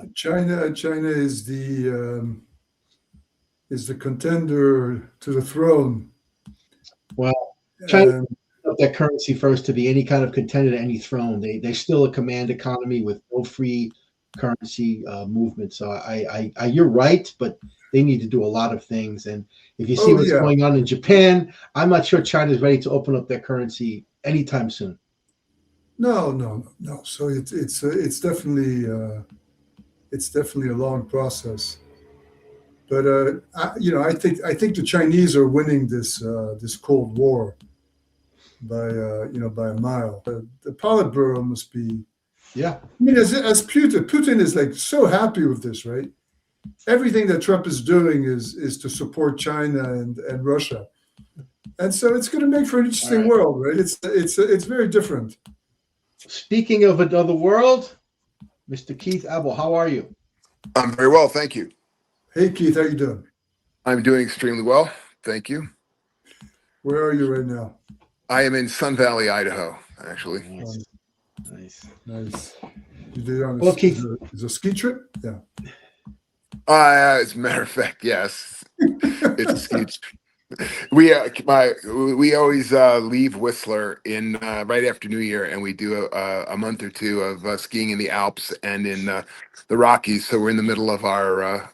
about? China is the contender to the throne. Well, China Um, up their currency first to be any kind of contender to any throne. They're still a command economy with no free currency movement. So you're right, but they need to do a lot of things. And if you see oh what's yeah, going on in Japan, I'm not sure China's ready to open up their currency anytime soon. no. So it's definitely a long process. But I think the Chinese are winning this Cold War by a mile. The Politburo must be. Yeah. I mean, as Putin is like so happy with this, right? Everything that Trump is doing is to support China and Russia, and so it's going to make for an All interesting right. world, right? It's very different. Speaking of another world, Mr. Keith Abell, how are you? I'm very well, thank you. Hey Keith, how you doing? I'm doing extremely well, thank you. Where are you right now? I am in Sun Valley, Idaho, actually. Nice. Nice. Nice. You did it on Well, Keith, is a ski trip? Yeah. As a matter of fact, yes, it's a ski. We always leave Whistler in right after New Year, and we do a month or two of skiing in the Alps and in the Rockies. So we're in the middle of our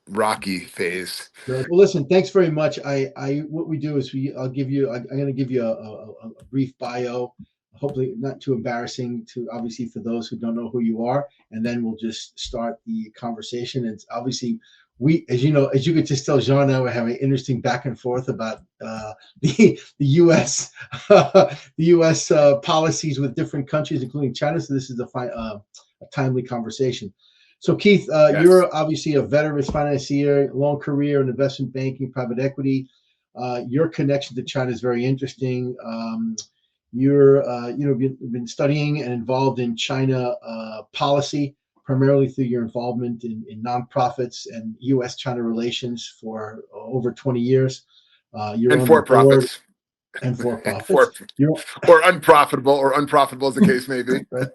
Rocky phase. well, listen, thanks very much. What we do is I'm going to give you a brief bio, hopefully not too embarrassing to obviously for those who don't know who you are, and then we'll just start the conversation. And obviously, as you could just tell, Jean and I were having an interesting back and forth about the U.S. the U.S. Policies with different countries, including China. So this is a timely conversation. So Keith, Yes. you're obviously a veteran financier, long career in investment banking, private equity. Your connection to China is very interesting. You've been studying and involved in China policy, primarily through your involvement in nonprofits and U.S.-China relations for over 20 years. You're And on for the board profits, and for and profits. or unprofitable as the case may be. Right.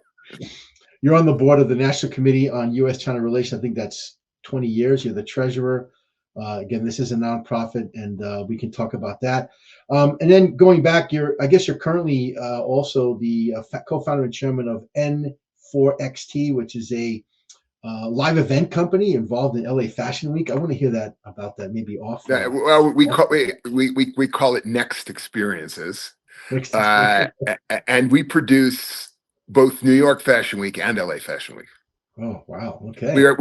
You're on the board of the National Committee on U.S.-China Relations. I think that's 20 years. You're the treasurer. Again, this is a nonprofit, and we can talk about that. And then going back, I guess you're currently also the co-founder and chairman of N4XT, which is a live event company involved in LA Fashion Week. I want to hear about that maybe off. Well, we call it Next Experiences, Next Experiences. and we produce both New York Fashion Week and LA Fashion Week. Oh wow! Okay, we are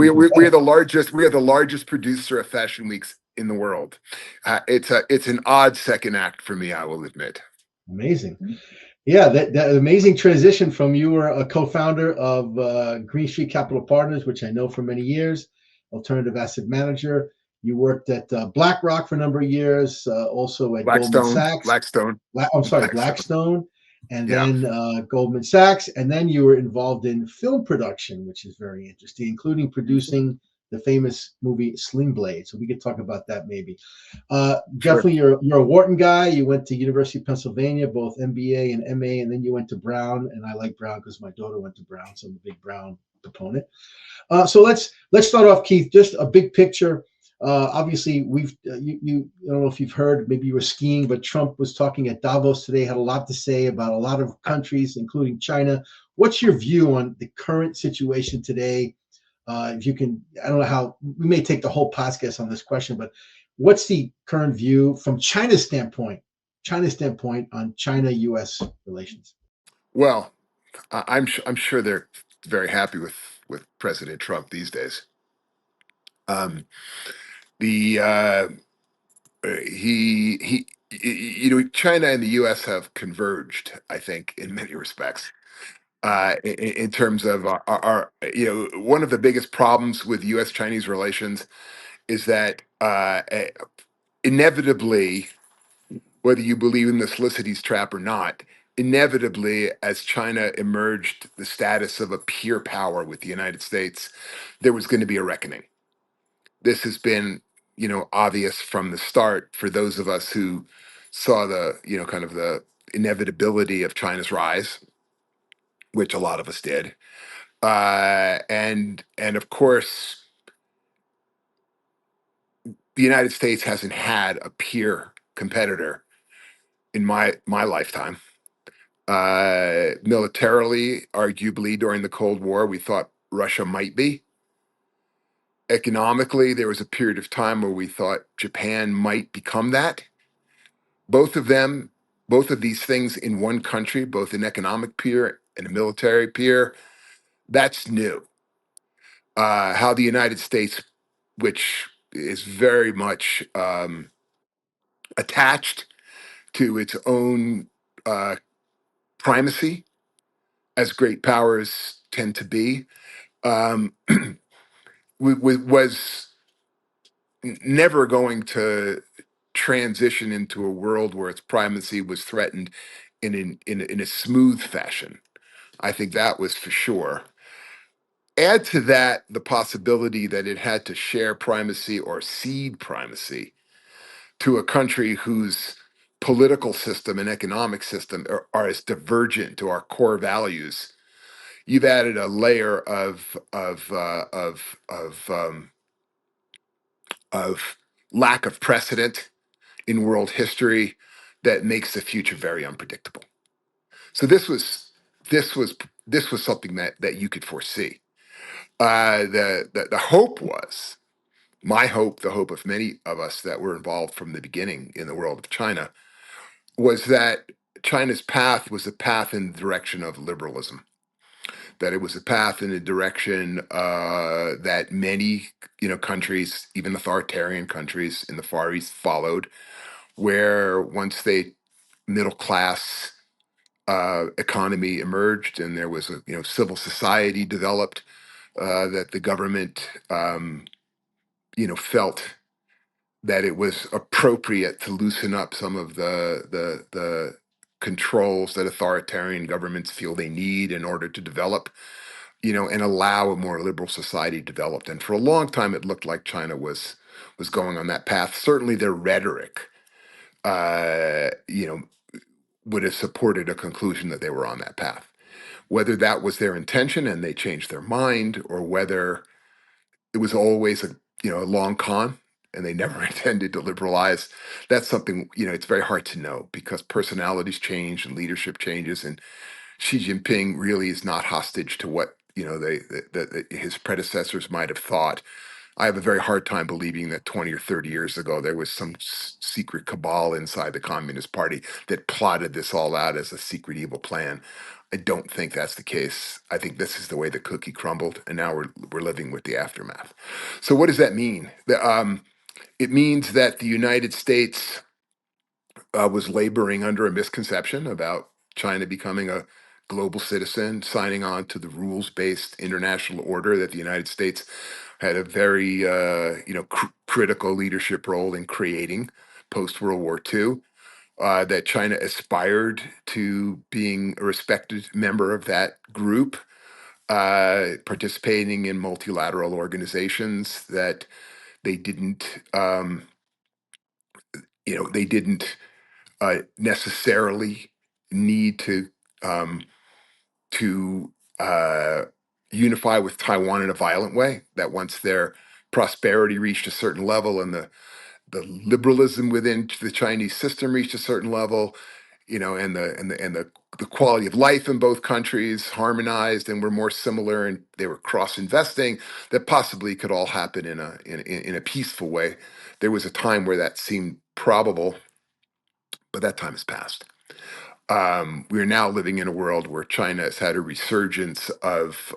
the largest. We are the largest producer of fashion weeks in the world. It's an odd second act for me, I will admit. Amazing. Yeah, that amazing transition from you were a co-founder of Greenwich Street Capital Partners, which I know for many years, alternative asset manager. You worked at BlackRock for a number of years, also at Goldman Sachs. Blackstone. Blackstone, and then Goldman Sachs, and then you were involved in film production, which is very interesting, including producing the famous movie Sling Blade. So we could talk about that maybe. Definitely, you're a Wharton guy. You went to University of Pennsylvania, both MBA and MA, and then you went to Brown. And I like Brown because my daughter went to Brown, so I'm a big Brown proponent. So let's start off, Keith. Just a big picture. Obviously, I don't know if you've heard. Maybe you were skiing, but Trump was talking at Davos today. Had a lot to say about a lot of countries, including China. What's your view on the current situation today? If you can, I don't know how we may take the whole podcast on this question, but what's the current view from China's standpoint on China-U.S. relations? Well, I'm sure they're very happy with President Trump these days. China and the U.S. have converged, I think, in many respects. In terms of our one of the biggest problems with U.S.-Chinese relations is that inevitably, whether you believe in the Felicity's trap or not, inevitably, as China emerged the status of a peer power with the United States, there was going to be a reckoning. This has been, obvious from the start for those of us who saw the, kind of the inevitability of China's rise, which a lot of us did. And of course, the United States hasn't had a peer competitor in my lifetime. Militarily, arguably during the Cold War, we thought Russia might be. Economically, there was a period of time where we thought Japan might become that. Both of them, both of these things in one country, both an economic peer and a military peer, that's new. How the United States, which is very much attached to its own uh, primacy, as great powers tend to be, um, was never going to transition into a world where its primacy was threatened in a smooth fashion. I think that was for sure. Add to that the possibility that it had to share primacy or cede primacy to a country whose political system and economic system are as divergent to our core values. You've added a layer of lack of precedent in world history that makes the future very unpredictable. So this was this was something that you could foresee. The hope was my hope, the hope of many of us that were involved from the beginning in the world of China, was that China's path was a path in the direction of liberalism. That it was a path in a direction that many, countries, even authoritarian countries in the Far East, followed, where once they middle class economy emerged and there was a civil society developed, that the government felt that it was appropriate to loosen up some of the controls that authoritarian governments feel they need in order to develop, and allow a more liberal society developed. And for a long time, it looked like China was going on that path. Certainly, their rhetoric, uh, you know, would have supported a conclusion that they were on that path. Whether that was their intention and they changed their mind, or whether it was always a long con and they never intended to liberalize, that's something it's very hard to know, because personalities change and leadership changes, and Xi Jinping really is not hostage to what his predecessors might have thought. I have a very hard time believing that 20 or 30 years ago there was some secret cabal inside the Communist Party that plotted this all out as a secret evil plan. I don't think that's the case. I think this is the way the cookie crumbled, and now we're living with the aftermath. So what does that mean? It means that the United States was laboring under a misconception about China becoming a global citizen, signing on to the rules-based international order that the United States had a very critical leadership role in creating post World War II. That China aspired to being a respected member of that group, participating in multilateral organizations, that they didn't, they didn't necessarily need um, to unify with Taiwan in a violent way. That once their prosperity reached a certain level and the liberalism within the Chinese system reached a certain level, and the quality of life in both countries harmonized and were more similar, and they were cross investing, that possibly could all happen in a peaceful way. There was a time where that seemed probable, but that time has passed. We are now living in a world where China has had a resurgence of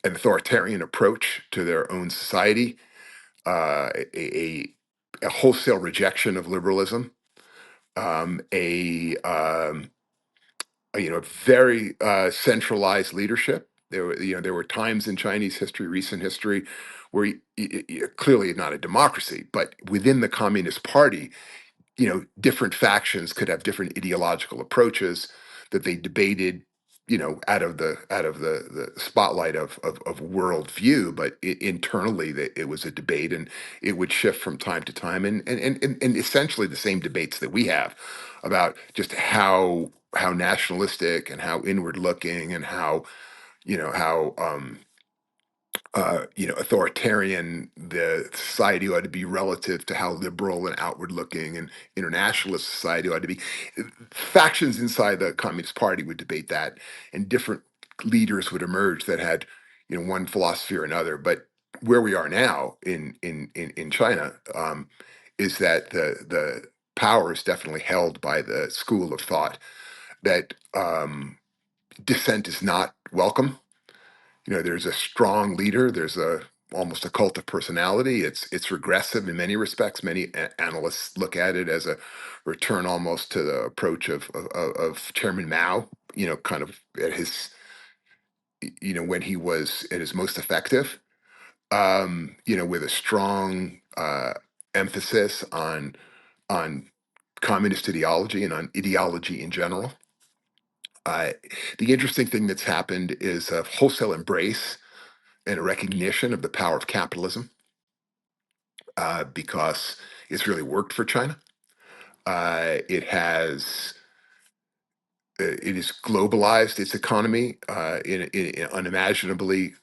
an authoritarian approach to their own society, a wholesale rejection of liberalism, a very centralized leadership. There were times in Chinese history, recent history, where clearly not a democracy, but within the Communist Party, different factions could have different ideological approaches that they debated out of the spotlight of world view, but internally it was a debate, and it would shift from time to time, and essentially the same debates that we have about just how nationalistic and how inward looking and how how authoritarian the society ought to be relative to how liberal and outward looking and internationalist society ought to be. Factions inside the Communist Party would debate that, and different leaders would emerge that had, one philosophy or another. But where we are now in China, is that the power is definitely held by the school of thought that dissent is not welcome. There's a strong leader. There's almost a cult of personality. It's regressive in many respects. Many analysts look at it as a return almost to the approach of Chairman Mao. Kind of at his, when he was at his most effective. With a strong emphasis on communist ideology and on ideology in general. Uh, the interesting thing that's happened is a wholesale embrace and a recognition of the power of capitalism, because it's really worked for China. It has globalized its economy in an unimaginably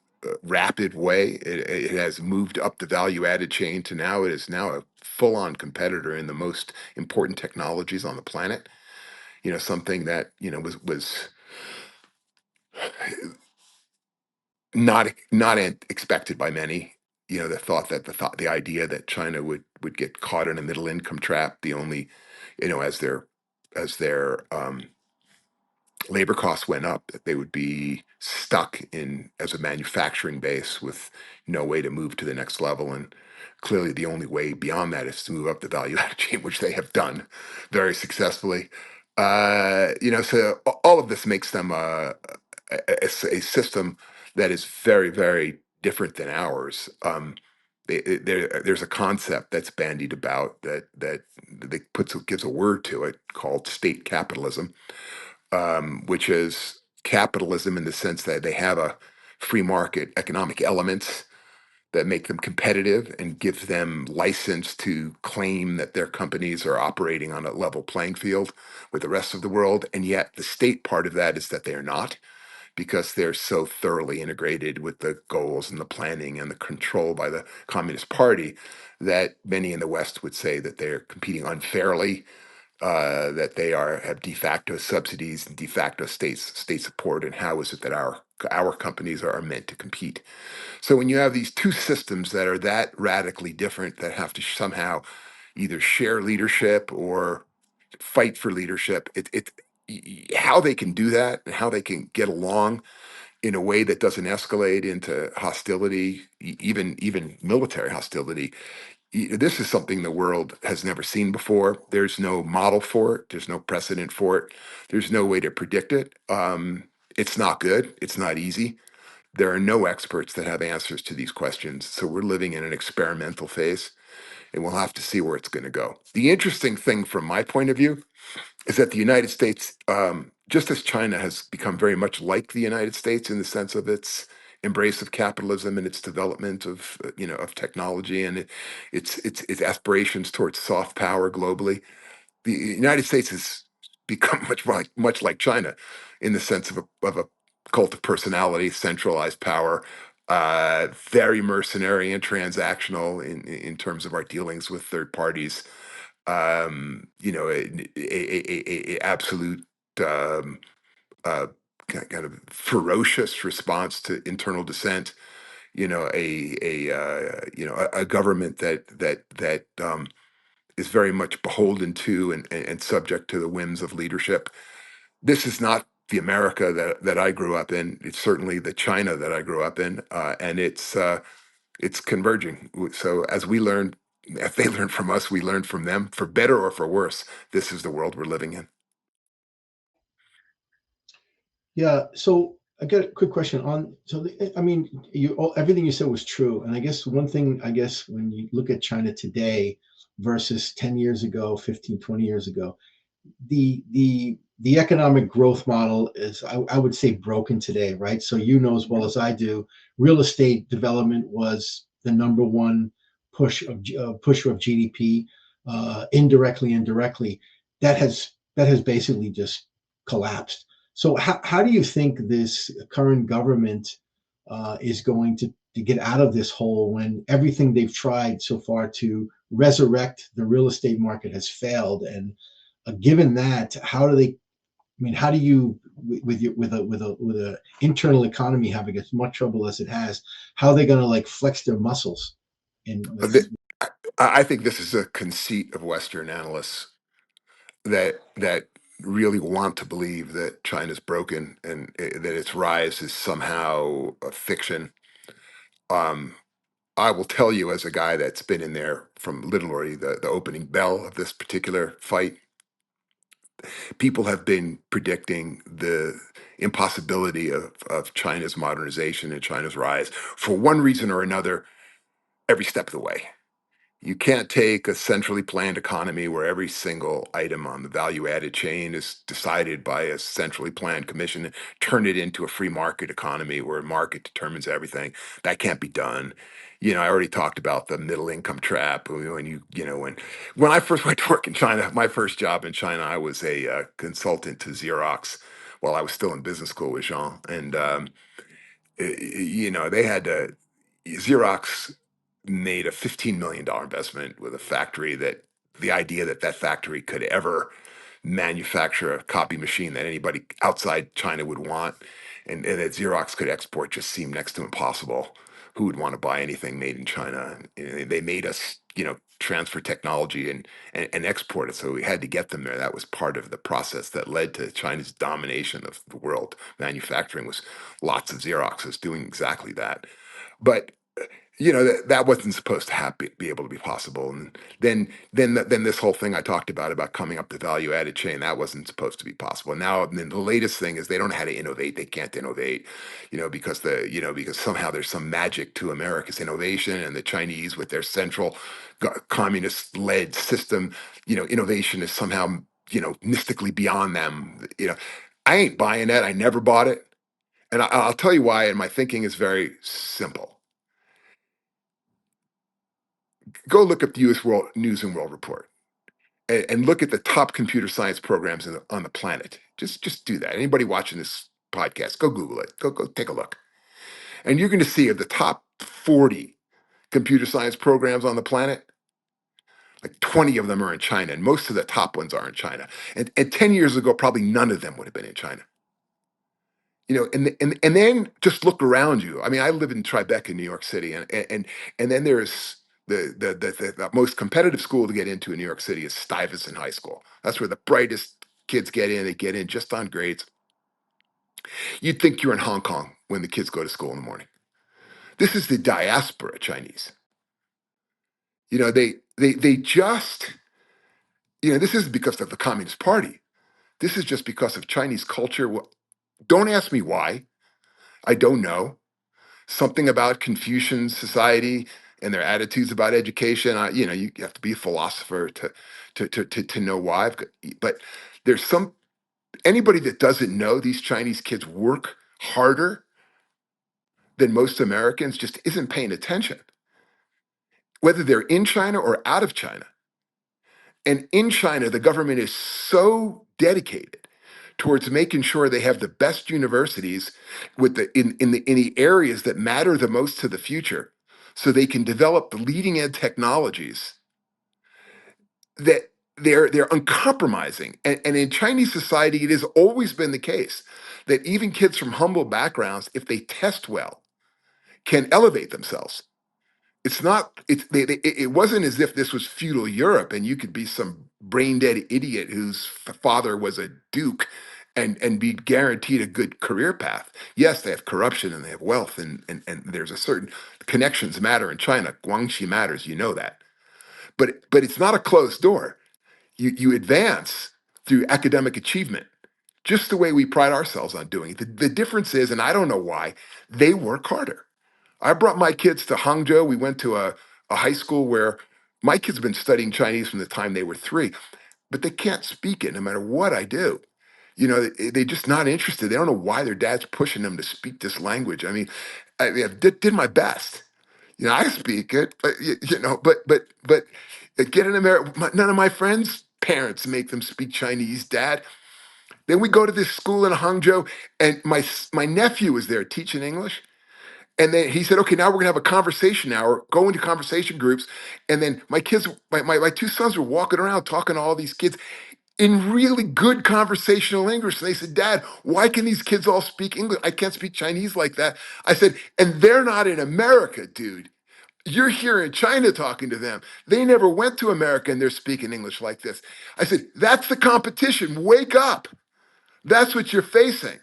rapid way. It has moved up the value added chain to now it is now a full on competitor in the most important technologies on the planet. Something that was not expected by many. That thought that the idea that China would get caught in a middle income trap, the only, as their labor costs went up, that they would be stuck in as a manufacturing base with no way to move to the next level. And clearly the only way beyond that is to move up the value added chain, which they have done very successfully. So all of this makes them a system that is very, very different than ours. There's a concept that's bandied about that gives a word to it called state capitalism, which is capitalism in the sense that they have a free market economic elements that make them competitive and give them license to claim that their companies are operating on a level playing field with the rest of the world. And yet the state part of that is that they are not, because they're so thoroughly integrated with the goals and the planning and the control by the Communist Party that many in the West would say that they're competing unfairly, that they have de facto subsidies and de facto state support, and how is it that our companies are meant to compete? So when you have these two systems that are that radically different, that have to somehow either share leadership or fight for leadership, how they can do that and how they can get along in a way that doesn't escalate into hostility, even military hostility. This is something the world has never seen before. There's no model for it. There's no precedent for it. There's no way to predict it. It's not good. It's not easy. There are no experts that have answers to these questions. So we're living in an experimental phase, and we'll have to see where it's going to go. The interesting thing from my point of view is that the United States, just as China has become very much like the United States in the sense of its embrace of capitalism and its development of technology and its aspirations towards soft power globally, the United States has become much like China in the sense of a cult of personality, centralized power, very mercenary and transactional in terms of our dealings with third parties. A absolute um, uh, kind of ferocious response to internal dissent. A government that is very much beholden to and subject to the whims of leadership. This is not the America that I grew up in. It's certainly the China that I grew up in, and it's converging. So as they learn from us, we learn from them, for better or for worse. This is the world we're living in. Yeah. So I got a quick question on. So I mean, everything you said was true, and I guess one thing, I guess when you look at China today versus 10 years ago, 15, 20 years ago, the the economic growth model is, I would say, broken today, right? So you know as well as I do, real estate development was the number one pusher of GDP, indirectly and directly. That has basically just collapsed. So how do you think this current government is going to get out of this hole when everything they've tried so far to resurrect the real estate market has failed? And given that, how do they? I mean, how do you, with a internal economy having as much trouble as it has, how are they going to like flex their muscles? In like, The- I think this is a conceit of Western analysts that really want to believe that China's broken and that its rise is somehow a fiction. Um, I will tell you, as a guy that's been in there from literally the opening bell of this particular fight, people have been predicting the impossibility of China's modernization and China's rise for one reason or another every step of the way. You can't take a centrally planned economy where every single item on the value added chain is decided by a centrally planned commission and turn it into a free market economy where a market determines everything. That can't be done. I already talked about the middle income trap. When I first went to work in China, my first job in China, I was a consultant to Xerox while I was still in business school with Jean. And they had to, Xerox made a $15 million investment with a factory that the idea that that factory could ever manufacture a copy machine that anybody outside China would want and that Xerox could export just seemed next to impossible. Who would want to buy anything made in China? They made us, transfer technology and export it. So we had to get them there. That was part of the process that led to China's domination of the world. Manufacturing was lots of Xeroxes doing exactly that. But that wasn't supposed to be able to be possible. And then this whole thing I talked about coming up the value added chain, that wasn't supposed to be possible. Now, then the latest thing is they don't know how to innovate. They can't innovate, because somehow there's some magic to America's innovation, and the Chinese with their central communist led system, innovation is somehow, mystically beyond them. I ain't buying that. I never bought it. And I'll tell you why. And my thinking is very simple. Go look up the U.S. World News and World Report and look at the top computer science programs on the planet. Just do that. Anybody watching this podcast, go Google it. Go take a look, and you're going to see of the top 40 computer science programs on the planet, like 20 of them are in China, and most of the top ones are in China. And 10 years ago, probably none of them would have been in China. And then just look around you. I mean, I live in Tribeca, New York City, and then there's the most competitive school to get into in New York City is Stuyvesant High School. That's where the brightest kids get in. They get in just on grades. You'd think you're in Hong Kong when the kids go to school in the morning. This is the diaspora Chinese. They just, this isn't because of the Communist Party. This is just because of Chinese culture. Well, don't ask me why. I don't know. Something about Confucian society and their attitudes about education. You have to be a philosopher to know why. But there's anybody that doesn't know these Chinese kids work harder than most Americans just isn't paying attention, whether they're in China or out of China. And in China, the government is so dedicated towards making sure they have the best universities in the areas that matter the most to the future, so they can develop the leading edge technologies that they're uncompromising. And in Chinese society, it has always been the case that even kids from humble backgrounds, if they test well, can elevate themselves. It's not it wasn't as if this was feudal Europe and you could be some brain dead idiot whose father was a duke and be guaranteed a good career path. Yes, they have corruption and they have wealth and there's a certain connections matter in China. Guangxi matters, you know that. But it's not a closed door. You advance through academic achievement, just the way we pride ourselves on doing it. The difference is, and I don't know why, they work harder. I brought my kids to Hangzhou. We went to a high school where my kids have been studying Chinese from the time they were 3, but they can't speak it no matter what I do. They're just not interested. They don't know why their dad's pushing them to speak this language. I mean, I did my best. I speak it, but get in America. None of my friends' parents make them speak Chinese, Dad. Then we go to this school in Hangzhou, and my nephew was there teaching English. And then he said, okay, now we're gonna have a conversation hour, go into conversation groups. And then my kids, my two sons were walking around talking to all these kids in really good conversational English. And they said, Dad, why can these kids all speak English? I can't speak Chinese like that. I said, and they're not in America, dude. You're here in China talking to them. They never went to America and they're speaking English like this. I said, that's the competition. Wake up. That's what you're facing.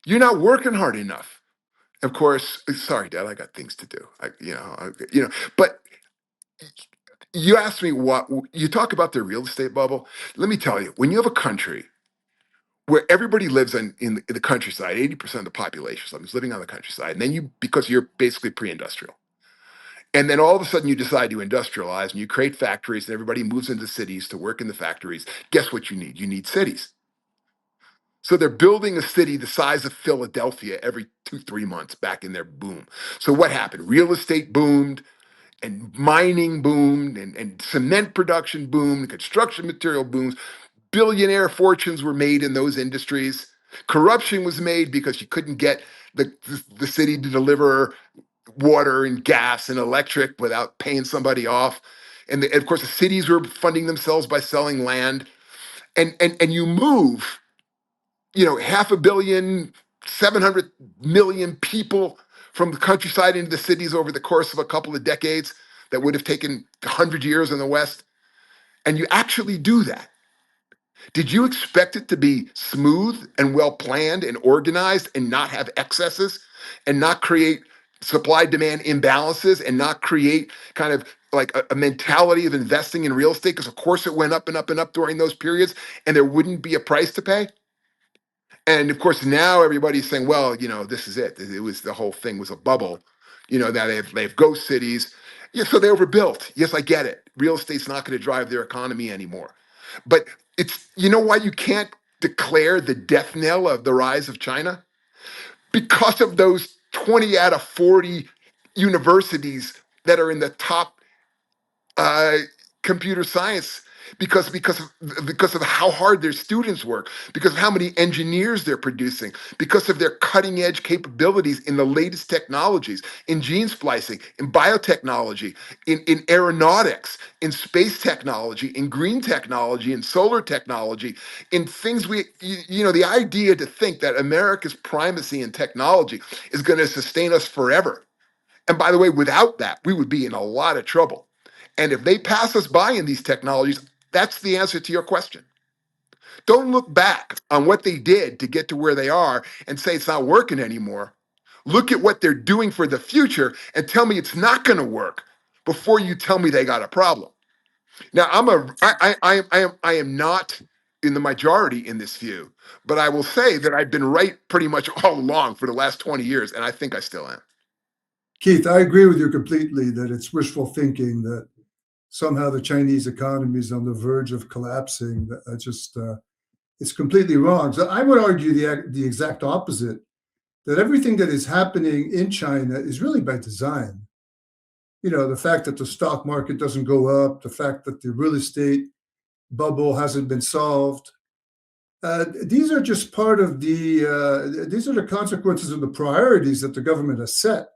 You're not working hard enough. Of course, sorry, Dad, I got things to do. But you asked me what you talk about the real estate bubble. Let me tell you, when you have a country where everybody lives in the countryside, 80% of the population is living on the countryside, and then because you're basically pre-industrial. And then all of a sudden you decide to industrialize and you create factories and everybody moves into cities to work in the factories. Guess what you need? You need cities. So they're building a city the size of Philadelphia every 2-3 months back in their boom. So what happened? Real estate boomed and mining boomed and cement production boomed, construction material booms. Billionaire fortunes were made in those industries. Corruption was made because you couldn't get the city to deliver water and gas and electric without paying somebody off. And of course, the cities were funding themselves by selling land. And you move, 500 million, 700 million people from the countryside into the cities over the course of a couple of decades that would have taken 100 years in the West. And you actually do that. Did you expect it to be smooth and well planned and organized and not have excesses and not create supply demand imbalances and not create kind of like a mentality of investing in real estate? Because of course it went up and up and up during those periods and there wouldn't be a price to pay. And of course now everybody's saying, well, this is it. The whole thing was a bubble. Now they have ghost cities. Yeah, so they overbuilt. Yes, I get it. Real estate's not going to drive their economy anymore. But why you can't declare the death knell of the rise of China? Because of those 20 out of 40 universities that are in the top uh, computer science because of how hard their students work, because of how many engineers they're producing, because of their cutting edge capabilities in the latest technologies, in gene splicing, in biotechnology, in aeronautics, in space technology, in green technology, in solar technology, in things the idea to think that America's primacy in technology is going to sustain us forever. And by the way, without that, we would be in a lot of trouble. And if they pass us by in these technologies, that's the answer to your question. Don't look back on what they did to get to where they are and say it's not working anymore. Look at what they're doing for the future and tell me it's not going to work before you tell me they got a problem. Now, I am not in the majority in this view, but I will say that I've been right pretty much all along for the last 20 years, and I think I still am. Keith, I agree with you completely that it's wishful thinking that somehow the Chinese economy is on the verge of collapsing. It's completely wrong. So I would argue the exact opposite, that everything that is happening in China is really by design. The fact that the stock market doesn't go up, the fact that the real estate bubble hasn't been solved. These are just part of these are the consequences of the priorities that the government has set.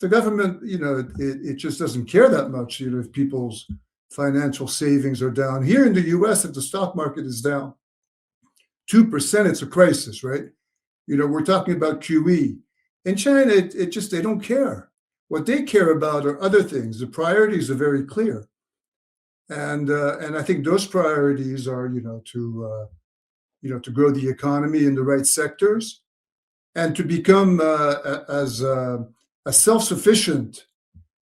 The government, it just doesn't care that much, if people's financial savings are down. Here in the US, if the stock market is down 2%, it's a crisis, right? We're talking about QE. In China, they don't care. What they care about are other things. The priorities are very clear. And I think those priorities are, to grow the economy in the right sectors and to become as self-sufficient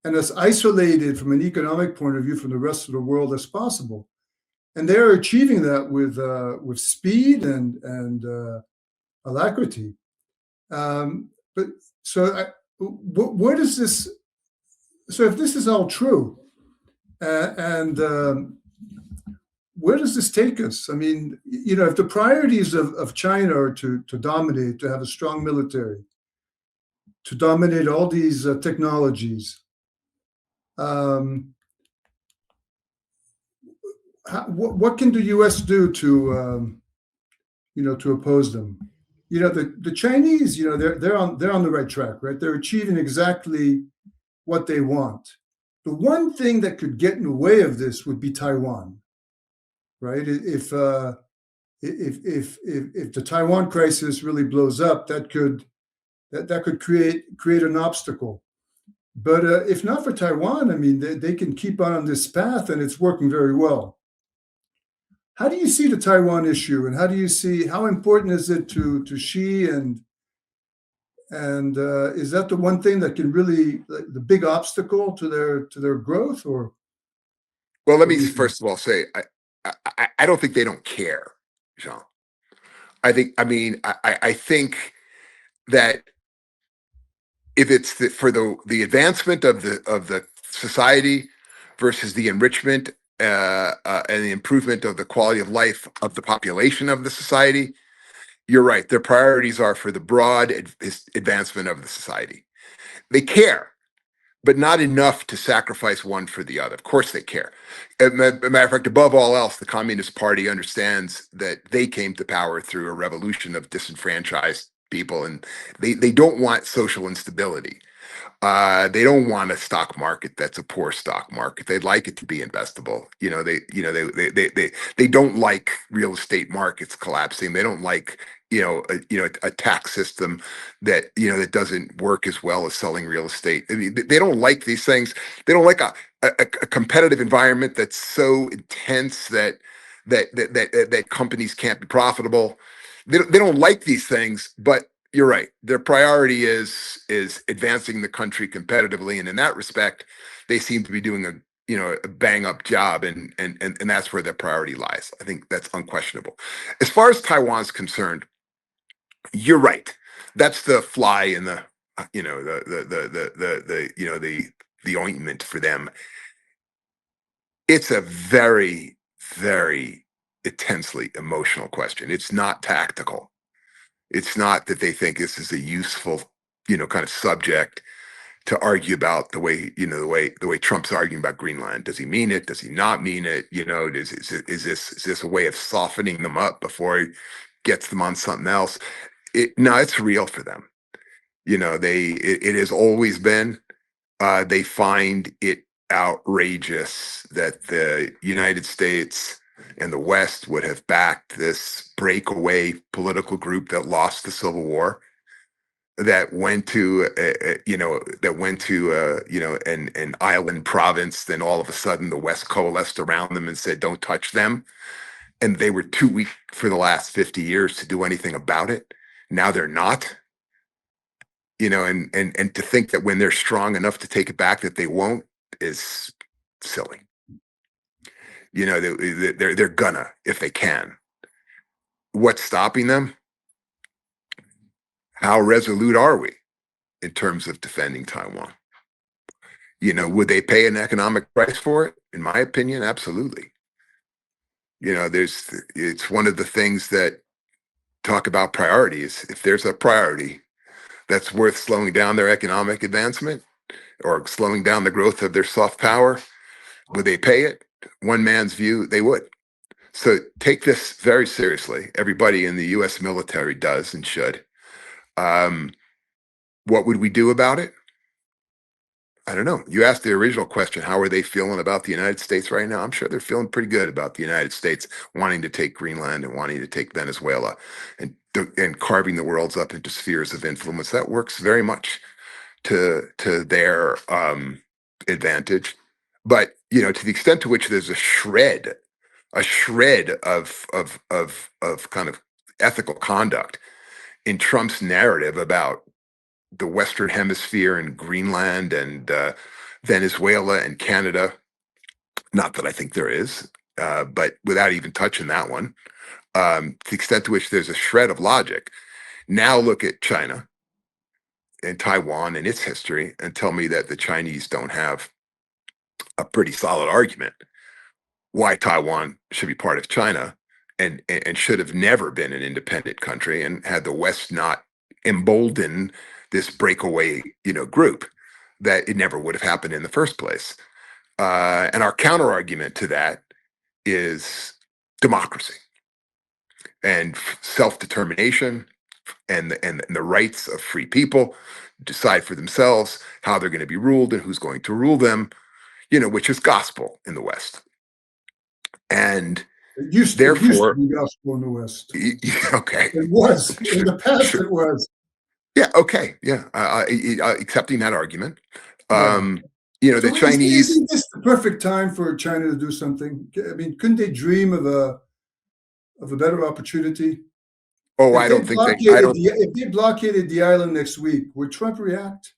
and as isolated from an economic point of view from the rest of the world as possible. And they're achieving that with speed and alacrity. But so where does this? So if this is all true, and where does this take us? I mean, if the priorities of China are to dominate, to have a strong military, to dominate all these technologies, what can the U.S. do to to oppose them? The Chinese, they're on the right track, right? They're achieving exactly what they want. The one thing that could get in the way of this would be Taiwan, right? If the Taiwan crisis really blows up, that could create an obstacle. But if not for Taiwan, I mean, they can keep on this path, and it's working very well. How do you see the Taiwan issue, and how important is it to Xi, and is that the one thing that can really, like, the big obstacle to their growth? Or well, let me first of all say I don't think they don't care, Jean. I think that if it's for the advancement of the society versus the enrichment and the improvement of the quality of life of the population of the society, you're right. Their priorities are for the broad advancement of the society. They care, but not enough to sacrifice one for the other. Of course they care. As a matter of fact, above all else, the Communist Party understands that they came to power through a revolution of disenfranchised people, and they don't want social instability. They don't want a stock market that's a poor stock market. They'd like it to be investable. They don't like real estate markets collapsing. They don't like a tax system that doesn't work as well as selling real estate. I mean, they don't like these things. They don't like a competitive environment that's so intense that companies can't be profitable. They don't like these things, but you're right. Their priority is advancing the country competitively, and in that respect, they seem to be doing a bang up job, and that's where their priority lies. I think that's unquestionable. As far as Taiwan's concerned, you're right. That's the fly in the the ointment for them. It's a very, very intensely emotional question. It's not tactical. It's not that they think this is a useful, kind of subject to argue about the way Trump's arguing about Greenland. Does he mean it? Does he not mean it? Is this a way of softening them up before he gets them on something else? No, it's real for them. It has always been. They find it outrageous that the United States and the West would have backed this breakaway political group that lost the Civil War, that went to an island province. Then all of a sudden the West coalesced around them and said, "Don't touch them," and they were too weak for the last 50 years to do anything about it. Now they're not. And to think that when they're strong enough to take it back that they won't is silly. They're gonna, if they can. What's stopping them? How resolute are we in terms of defending Taiwan? Would they pay an economic price for it? In my opinion, absolutely. It's one of the things that talk about priorities. If there's a priority that's worth slowing down their economic advancement or slowing down the growth of their soft power, would they pay it? One man's view, they would. So take this very seriously. Everybody in the U.S. military does and should. What would we do about it? I don't know. You asked the original question, how are they feeling about the United States right now? I'm sure they're feeling pretty good about the United States wanting to take Greenland and wanting to take Venezuela and carving the worlds up into spheres of influence. That works very much to their advantage. But to the extent to which there's a shred of kind of ethical conduct in Trump's narrative about the Western Hemisphere and Greenland and Venezuela and Canada. Not that I think there is, but without even touching that one, to the extent to which there's a shred of logic. Now look at China and Taiwan and its history and tell me that the Chinese don't have a pretty solid argument why Taiwan should be part of China and should have never been an independent country, and had the West not emboldened this breakaway, group, that it never would have happened in the first place. And our counter argument to that is democracy and self-determination and the rights of free people decide for themselves how they're going to be ruled and who's going to rule them, which is gospel in the West. And It used to therefore, be gospel in the West. okay, It was. sure, In the past, sure. it was. Yeah, okay, yeah, accepting that argument. Yeah. The So Chinese. isn't this the perfect time for China to do something? I mean, couldn't they dream of a better opportunity? Oh, If I they don't think they. I don't. if they blockaded the island next week, would Trump react?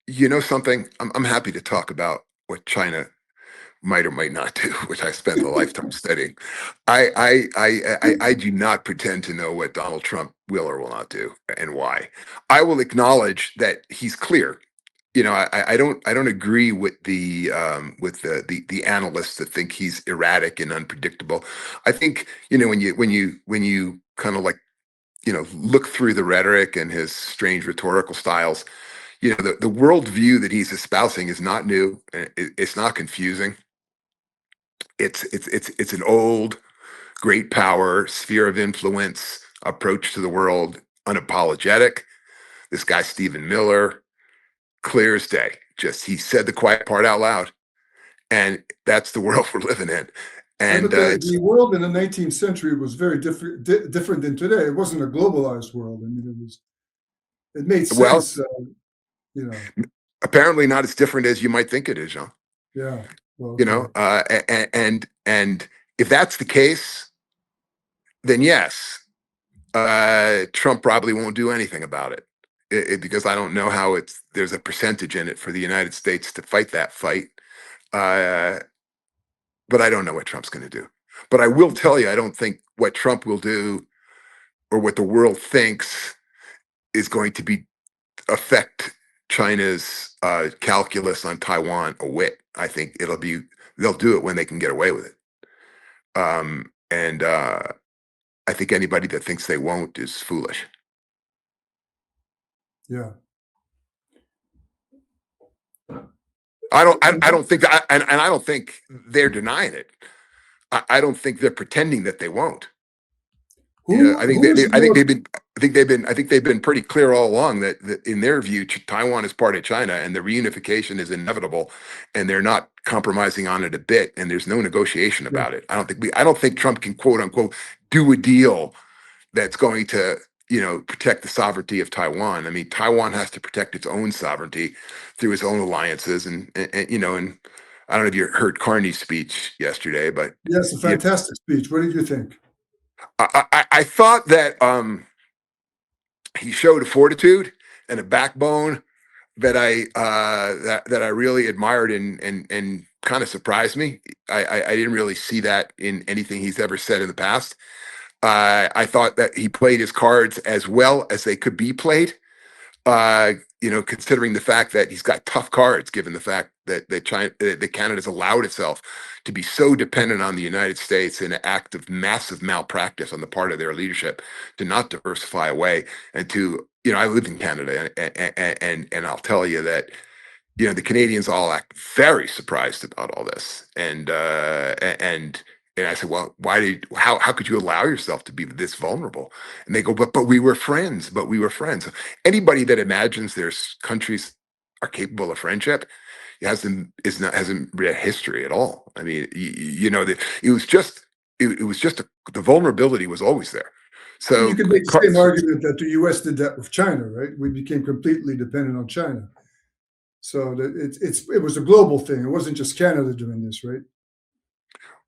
You know something? I'm happy to talk about what China might or might not do, which I spent a lifetime studying. I do not pretend to know what Donald Trump will or will not do and why. I will acknowledge that he's clear. I don't agree with the analysts that think he's erratic and unpredictable. I think when you kind of like look through the rhetoric and his strange rhetorical styles, the worldview that he's espousing is not new. It's not confusing. It's an old, great power, sphere of influence approach to the world, unapologetic. This guy, Stephen Miller, clear as day. Just he said the quiet part out loud, and that's the world we're living in. Yeah, And but the world in the 19th century was very different than today. It wasn't a globalized world. I mean, it made well, sense. You know, apparently not as different as you might think it is, Jean. yeah. Well, You okay. know, and if that's the case, then yes, Trump probably won't do anything about it. Because I don't know how there's a percentage in it for the United States to fight that fight. Uh, but I don't know what Trump's going to do. But I will tell you, I don't think what Trump will do or what the world thinks is going to be affect China's calculus on Taiwan a whit. I think they'll do it when they can get away with it. And I think anybody that thinks they won't is foolish. Yeah. I don't think that, and I don't think they're denying it. I don't think they're pretending that they won't. I think Who's more? I think they've been pretty clear all along that in their view, Taiwan is part of China and the reunification is inevitable, and they're not compromising on it a bit. And there's no negotiation Yeah. about it. I don't think Trump can quote unquote do a deal that's going to protect the sovereignty of Taiwan. I mean, Taiwan has to protect its own sovereignty through its own alliances, and I don't know if you heard Carney's speech yesterday, but Yes, a fantastic speech. What did you think? I thought that he showed a fortitude and a backbone that I really admired and kind of surprised me. I didn't really see that in anything he's ever said in the past. I thought that he played his cards as well as they could be played. Considering the fact that he's got tough cards, given the fact that Canada's allowed itself to be so dependent on the United States in an act of massive malpractice on the part of their leadership to not diversify away and to, I live in Canada and I'll tell you that, the Canadians all act very surprised about all this. And I said, well, how could you allow yourself to be this vulnerable? And they go, but we were friends, but we were friends. Anybody that imagines there's countries are capable of friendship hasn't read history at all. I mean, it was just the vulnerability was always there. So You could make the same argument that the U.S. did that with China, right? We became completely dependent on China. So that it was a global thing. It wasn't just Canada doing this, right?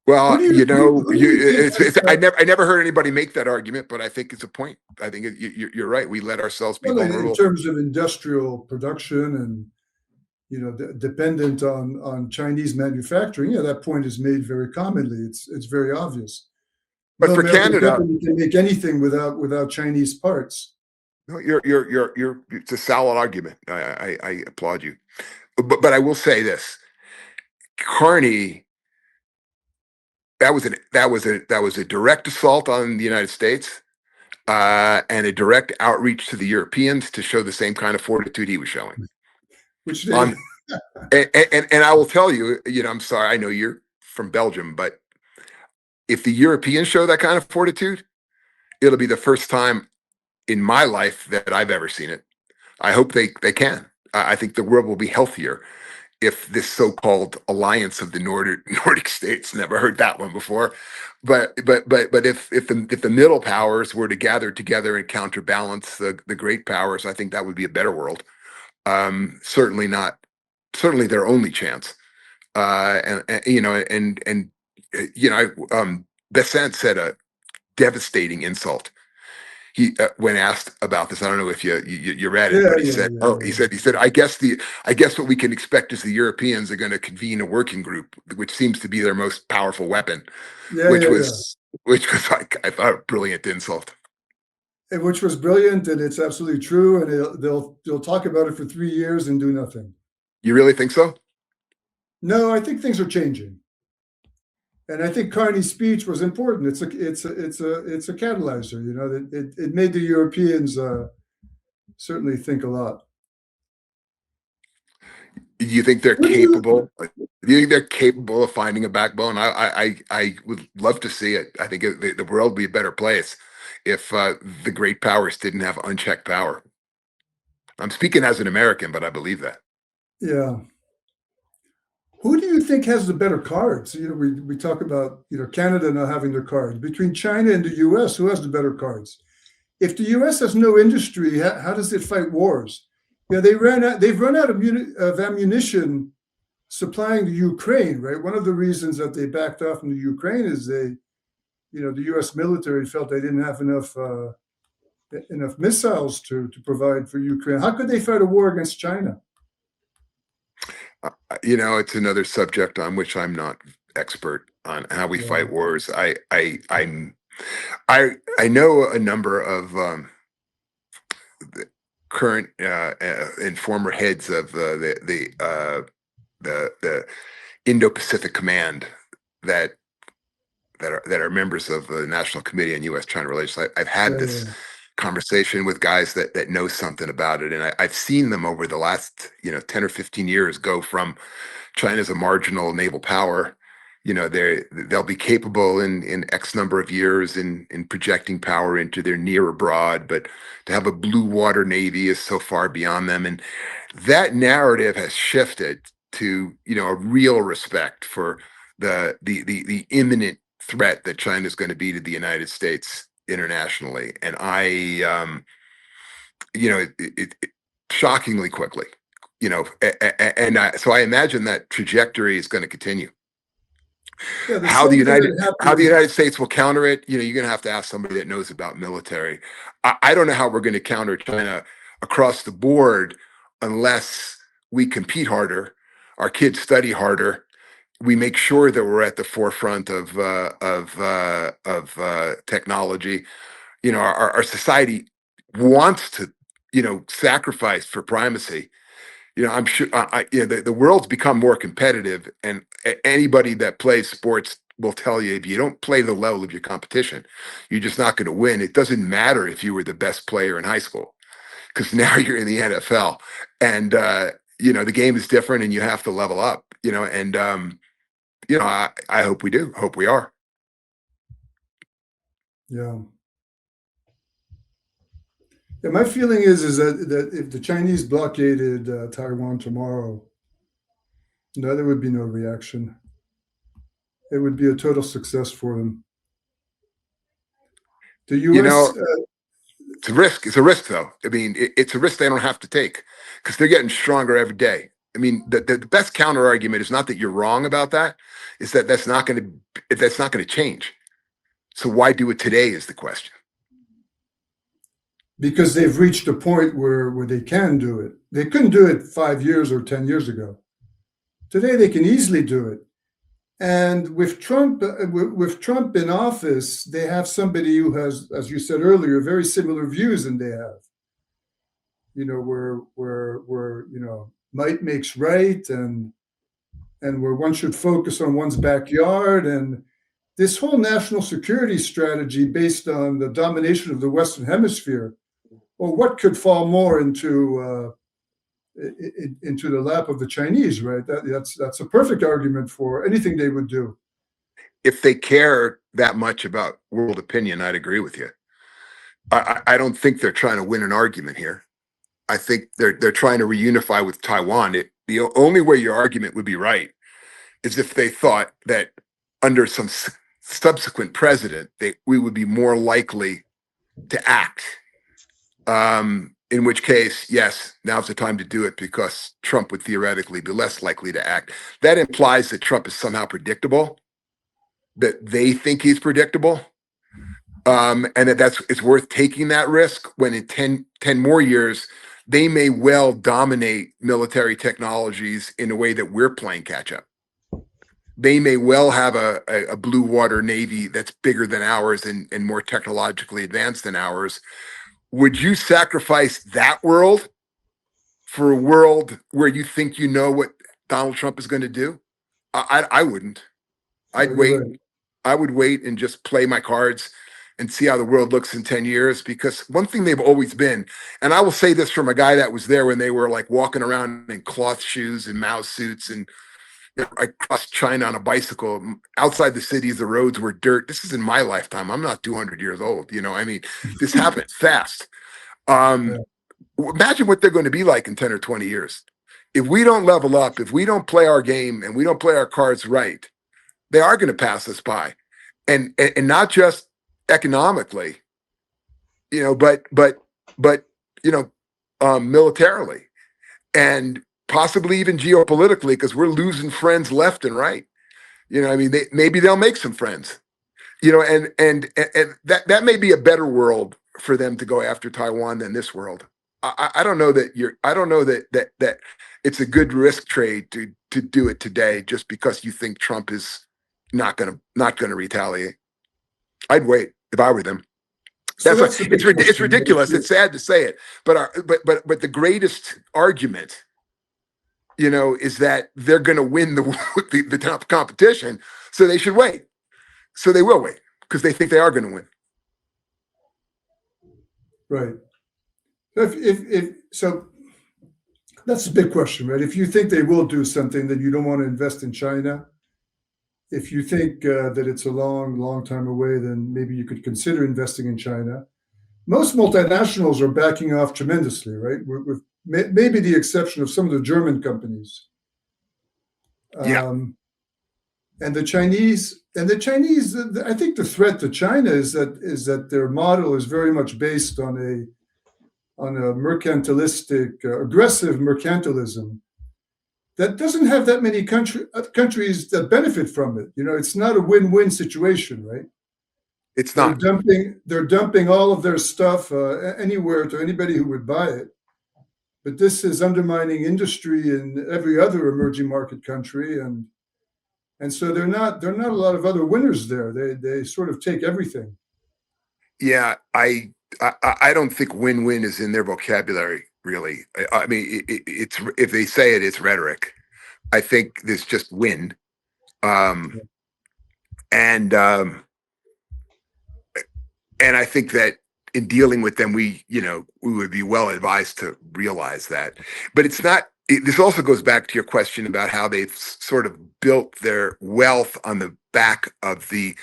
Well, Who do you think I never heard anybody make that argument, but I think it's a point. I think you're right. We let ourselves be vulnerable in terms of industrial production and dependent on Chinese manufacturing. Yeah, that point is made very commonly. It's very obvious. But No for American Canada, company can make anything without Chinese parts. no, it's a solid argument. I applaud you. But I will say this: Carney that was a direct assault on the United States, and a direct outreach to the Europeans to show the same kind of fortitude he was showing. Which they, On and I will tell you, I'm sorry, I know you're from Belgium, but if the Europeans show that kind of fortitude, it'll be the first time in my life that I've ever seen it. I hope they can. I think the world will be healthier if this so-called alliance of the Nordic states, never heard that one before, but if the middle powers were to gather together and counterbalance the great powers, I think that would be a better world. Certainly their only chance. Besant said a devastating insult. He when asked about this, I don't know if you read it, but he said, I guess what we can expect is the Europeans are going to convene a working group, which seems to be their most powerful weapon. Which was like, I thought, a brilliant insult. And which was brilliant, and it's absolutely true. And they'll talk about it for 3 years and do nothing. You really think so? No, I think things are changing. And I think Carney's speech was important. It's a catalyzer. It made the Europeans certainly think a lot. Do you think they're capable? Do you think they're capable of finding a backbone? I would love to see it. I think the world would be a better place if the great powers didn't have unchecked power. I'm speaking as an American, but I believe that. Yeah. Who do you think has the better cards? We talk about Canada not having their cards. Between China and the U.S., who has the better cards? If the U.S. has no industry, how does it fight wars? They've run out of ammunition supplying the Ukraine, right? One of the reasons that they backed off from the Ukraine is the U.S. military felt they didn't have enough missiles to provide for Ukraine. How could they fight a war against China? It's another subject on which I'm not expert on how we fight wars. I know a number of the current and former heads of the Indo-Pacific Command that are members of the National Committee on U.S.-China Relations. I've had this conversation with guys that know something about it, and I've seen them over the last 10 or 15 years go from China's a marginal naval power. They'll be capable in X number of years in projecting power into their near abroad, but to have a blue water navy is so far beyond them, and that narrative has shifted to a real respect for the imminent threat that China is going to be to the United States internationally. And it shockingly quickly, so I imagine that trajectory is going to continue. How the United States will counter it, you're going to have to ask somebody that knows about military. I don't know how we're going to counter China across the board unless we compete harder, our kids study harder, we make sure that we're at the forefront of technology. Our society wants to, sacrifice for primacy. I'm sure the world's become more competitive, and anybody that plays sports will tell you if you don't play the level of your competition, you're just not going to win. It doesn't matter if you were the best player in high school, because now you're in the NFL, and the game is different, and you have to level up. I hope we do. Hope we are. Yeah. Yeah, my feeling is that if the Chinese blockaded Taiwan tomorrow, there would be no reaction. It would be a total success for them. The U.S. It's a risk. It's a risk, though. I mean, it's a risk they don't have to take because they're getting stronger every day. I mean, the best counter argument is not that you're wrong about that; is that that's not going to change. So why do it today is the question. Because they've reached a point where they can do it. They couldn't do it 5 years or 10 years ago. Today they can easily do it. And with Trump in office, they have somebody who has, as you said earlier, very similar views than they have. Where might makes right, and where one should focus on one's backyard, and this whole national security strategy based on the domination of the Western Hemisphere, well, what could fall more into the lap of the Chinese, right? That's a perfect argument for anything they would do. If they care that much about world opinion, I'd agree with you. I don't think they're trying to win an argument here. I think they're trying to reunify with Taiwan. The only way your argument would be right is if they thought that under some subsequent president, we would be more likely to act. In which case, yes, now's the time to do it because Trump would theoretically be less likely to act. That implies that Trump is somehow predictable, that they think he's predictable, and that it's worth taking that risk when in 10 more years, they may well dominate military technologies in a way that we're playing catch up. They may well have a blue water navy that's bigger than ours and more technologically advanced than ours. Would you sacrifice that world for a world where you think you know what Donald Trump is going to do? I wouldn't. I'd wait. Right. I would wait and just play my cards and see how the world looks in 10 years. Because one thing they've always been, and I will say this from a guy that was there when they were like walking around in cloth shoes and Mao suits, and I crossed China on a bicycle. Outside the cities, the roads were dirt. This is in my lifetime. I'm not 200 years old. I mean, this happened fast. Imagine what they're going to be like in 10 or 20 years. If we don't level up, if we don't play our game and we don't play our cards right, they are going to pass us by. And not just economically, but militarily, and possibly even geopolitically, because we're losing friends left and right. I mean, maybe they'll make some friends, and that may be a better world for them to go after Taiwan than this world. I don't know that it's a good risk trade to do it today just because you think Trump is not gonna retaliate. I'd wait if I were them. It's ridiculous. It's sad to say it, but the greatest argument, is that they're going to win the competition, so they should wait. So they will wait because they think they are going to win. Right. So that's a big question, right? If you think they will do something, then you don't want to invest in China. If you think that it's a long time away, then maybe you could consider investing in China. Most multinationals are backing off tremendously, right? With maybe the exception of some of the German companies. Yeah. And the Chinese, I think the threat to China is that their model is very much based on a mercantilistic, aggressive mercantilism that doesn't have that many countries that benefit from it. It's not a win-win situation, right? It's not. They're dumping all of their stuff anywhere to anybody who would buy it. But this is undermining industry in every other emerging market country, and so they're not a lot of other winners there. They sort of take everything. Yeah, I don't think win-win is in their vocabulary, really. I mean, it's if they say it, it's rhetoric. I think there's just win, and I think that in dealing with them, we would be well advised to realize that. But it's not. This also goes back to your question about how they've sort of built their wealth on the back of the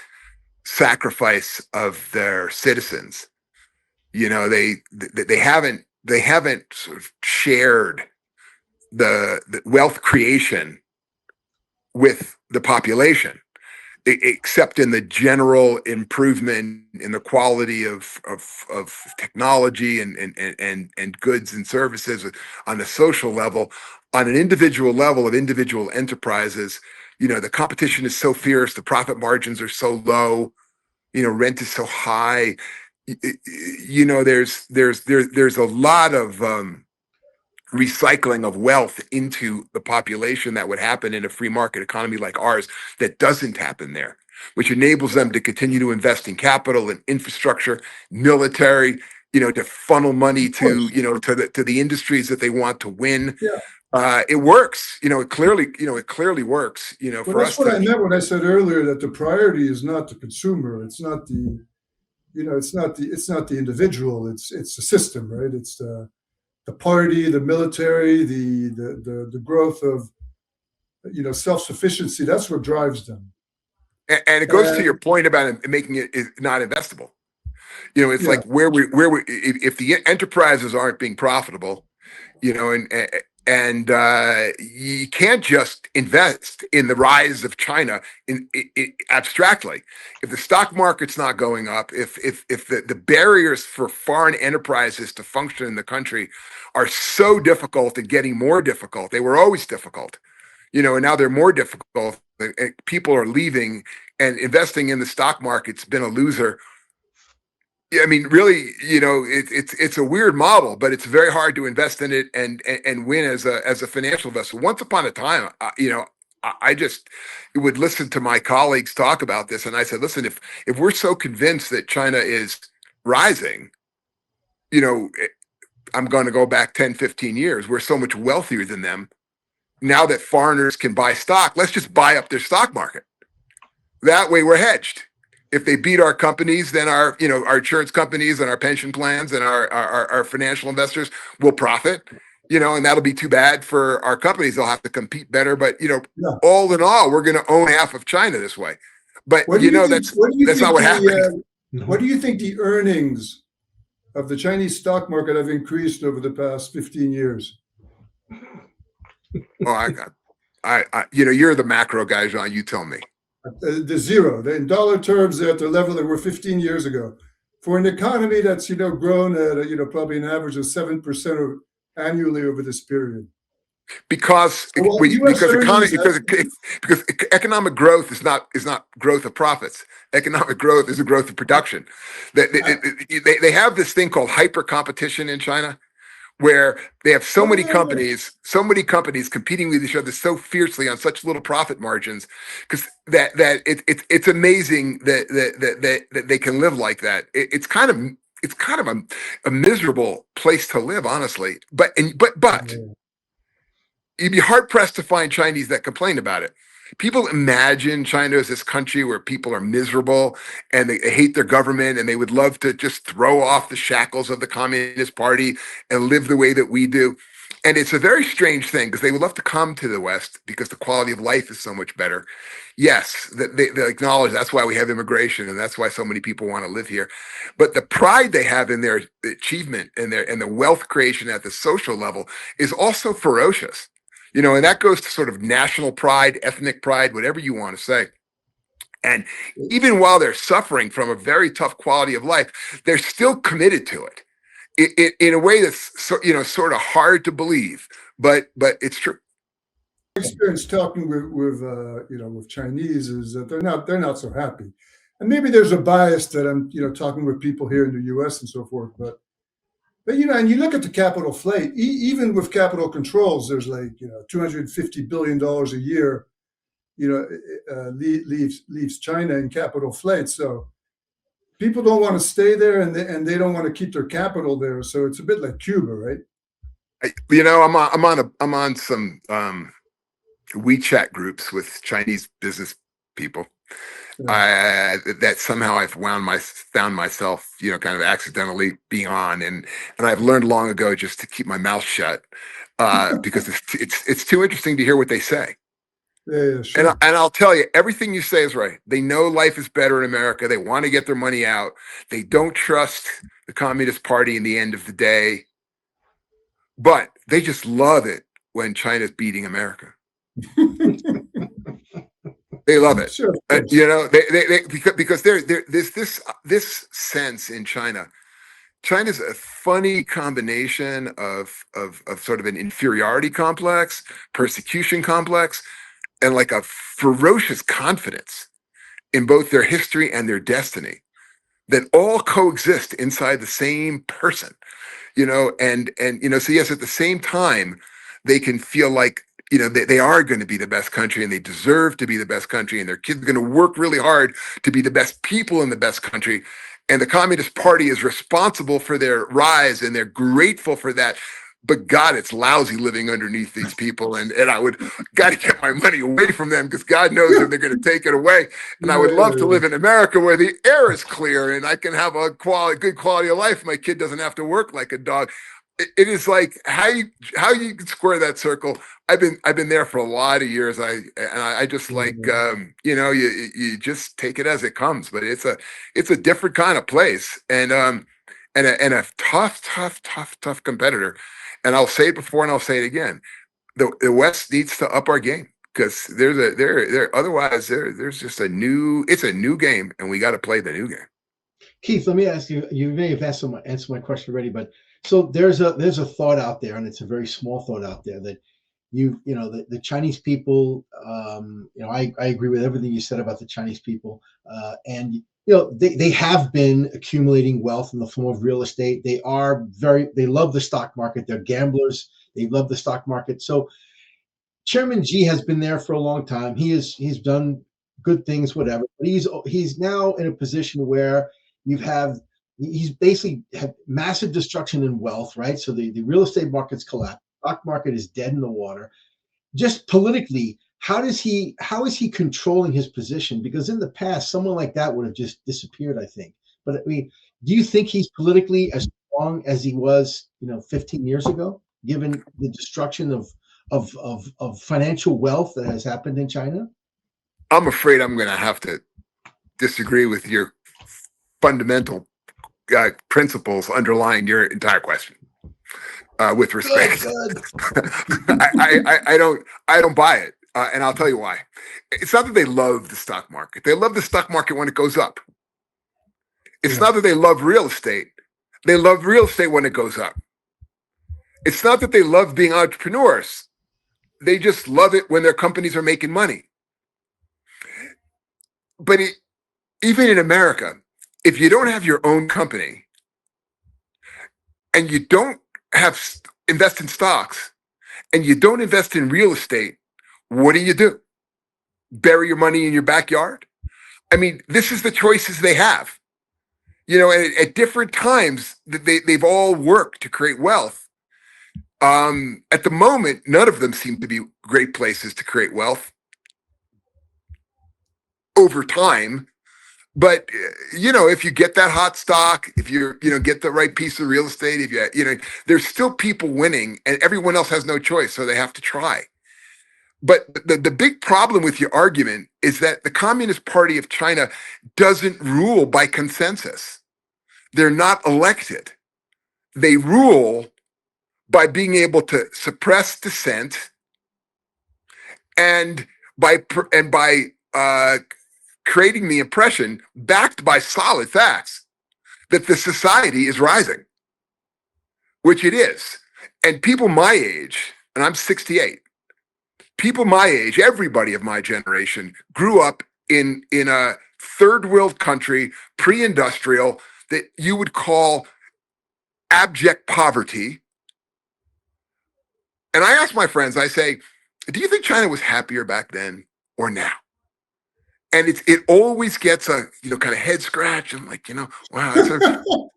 sacrifice of their citizens. They haven't sort of shared the wealth creation with the population, except in the general improvement in the quality of technology and goods and services on a social level. On an individual level of individual enterprises, the competition is so fierce, the profit margins are so low, rent is so high. There's a lot of recycling of wealth into the population that would happen in a free market economy like ours that doesn't happen there, which enables them to continue to invest in capital and infrastructure, military, to funnel money to the industries that they want to win. Yeah. It works. It clearly works. Well, For that's us what to. I meant when I said earlier that the priority is not the consumer. It's not the individual. It's the system, right? It's the party, the military, the growth of self-sufficiency. That's what drives them. And it goes to your point about it making it not investable. It's like where we if the enterprises aren't being profitable, and you can't just invest in the rise of China in abstractly. If the stock market's not going up, if the barriers for foreign enterprises to function in the country are so difficult and getting more difficult, they were always difficult, and now they're more difficult. And people are leaving, and investing in the stock market's been a loser. I mean, really, it's a weird model, but it's very hard to invest in it and win as a financial investor. Once upon a time, I just would listen to my colleagues talk about this, and I said, listen, if we're so convinced that China is rising, I'm going to go back 10, 15 years. We're so much wealthier than them. Now that foreigners can buy stock, let's just buy up their stock market. That way we're hedged. If they beat our companies, then our insurance companies and our pension plans and our financial investors will profit, and that'll be too bad for our companies. They'll have to compete better. But, all in all, we're going to own half of China this way. But, that's not what happened. What do you think the earnings of the Chinese stock market have increased over the past 15 years? Oh, you're the macro guy, Jean. You tell me. The zero. In dollar terms, they're at the level that were 15 years ago. For an economy that's grown at probably an average of 7% annually over this period. Because economic growth is not growth of profits. Economic growth is a growth of production. They have this thing called hyper competition in China, where they have so many companies competing with each other so fiercely on such little profit margins, because it's amazing that they can live like that. It's kind of a miserable place to live, honestly. But you'd be hard pressed to find Chinese that complain about it. People imagine China as this country where people are miserable and they hate their government and they would love to just throw off the shackles of the Communist Party and live the way that we do. And it's a very strange thing, because they would love to come to the West because the quality of life is so much better. Yes, they acknowledge that's why we have immigration and that's why so many people want to live here. But the pride they have in their achievement and the wealth creation at the social level is also ferocious. And that goes to sort of national pride, ethnic pride, whatever you want to say. And even while they're suffering from a very tough quality of life, they're still committed to it in a way that's sort of hard to believe, but it's true. My experience talking with Chinese is that they're not so happy, and maybe there's a bias that I'm talking with people here in the U.S. and so forth, but and you look at the capital flight, even with capital controls, there's like $250 billion a year, leaves China in capital flight. So people don't want to stay there, and they don't want to keep their capital there. So it's a bit like Cuba, right? I'm on some WeChat groups with Chinese business people. That somehow I've found myself, kind of accidentally being on, and I've learned long ago just to keep my mouth shut, because it's too interesting to hear what they say. Yeah, sure. And I'll tell you, everything you say is right. They know life is better in America. They want to get their money out. They don't trust the Communist Party in the end of the day, but they just love it when China's beating America. They love it. Sure, because there's this sense in China. China's a funny combination of sort of an inferiority complex, persecution complex, and like a ferocious confidence in both their history and their destiny that all coexist inside the same person. So yes, at the same time, they can feel like they are going to be the best country, and they deserve to be the best country, and their kids are going to work really hard to be the best people in the best country. And the Communist Party is responsible for their rise, and they're grateful for that. but God, it's lousy living underneath these people. And I would got to get my money away from them because God knows if they're going to take it away. And I would love to live in America where the air is clear and I can have a good quality of life. My kid doesn't have to work like a dog. It is like how you can square that circle. I've been there for a lot of years. I just like you just take it as it comes. But it's a different kind of place and a tough competitor. And I'll say it before and I'll say it again. The West needs to up our game because otherwise there's just a new game and we got to play the new game. Keith, let me ask you. You may have answered my question already, but so there's a thought out there, and it's a very small thought out there that the Chinese people. I agree with everything you said about the Chinese people, and they have been accumulating wealth in the form of real estate. They love the stock market. They're gamblers. They love the stock market. So Chairman Xi has been there for a long time. He's done good things, whatever. But he's now in a position where he's basically had massive destruction in wealth, right? So the real estate market's collapsed. Stock market is dead in the water. Just politically, how is he controlling his position? Because in the past, someone like that would have just disappeared, I think. But I mean, do you think he's politically as strong as he was, 15 years ago, given the destruction of financial wealth that has happened in China? I'm afraid I'm going to have to disagree with your fundamental principles underlying your entire question. With respect, I don't buy it, and I'll tell you why. It's not that they love the stock market; they love the stock market when it goes up. It's not that they love real estate; they love real estate when it goes up. It's not that they love being entrepreneurs; they just love it when their companies are making money. But even in America, if you don't have your own company and you don't invest in stocks and you don't invest in real estate, what do? Bury your money in your backyard? I mean, this is the choices they have. And at different times, they've all worked to create wealth. At the moment, none of them seem to be great places to create wealth over time. But if you get that hot stock, if you get the right piece of real estate, if there's still people winning, and everyone else has no choice, so they have to try. But the big problem with your argument is that the Communist Party of China doesn't rule by consensus. They're not elected. They rule by being able to suppress dissent and by creating the impression, backed by solid facts, that the society is rising, which it is. And people my age, and I'm 68, people my age, everybody of my generation, grew up in a third world country, pre-industrial, that you would call abject poverty. And I ask my friends, I say, do you think China was happier back then or now? And it always gets a kind of head scratch. I'm like, wow,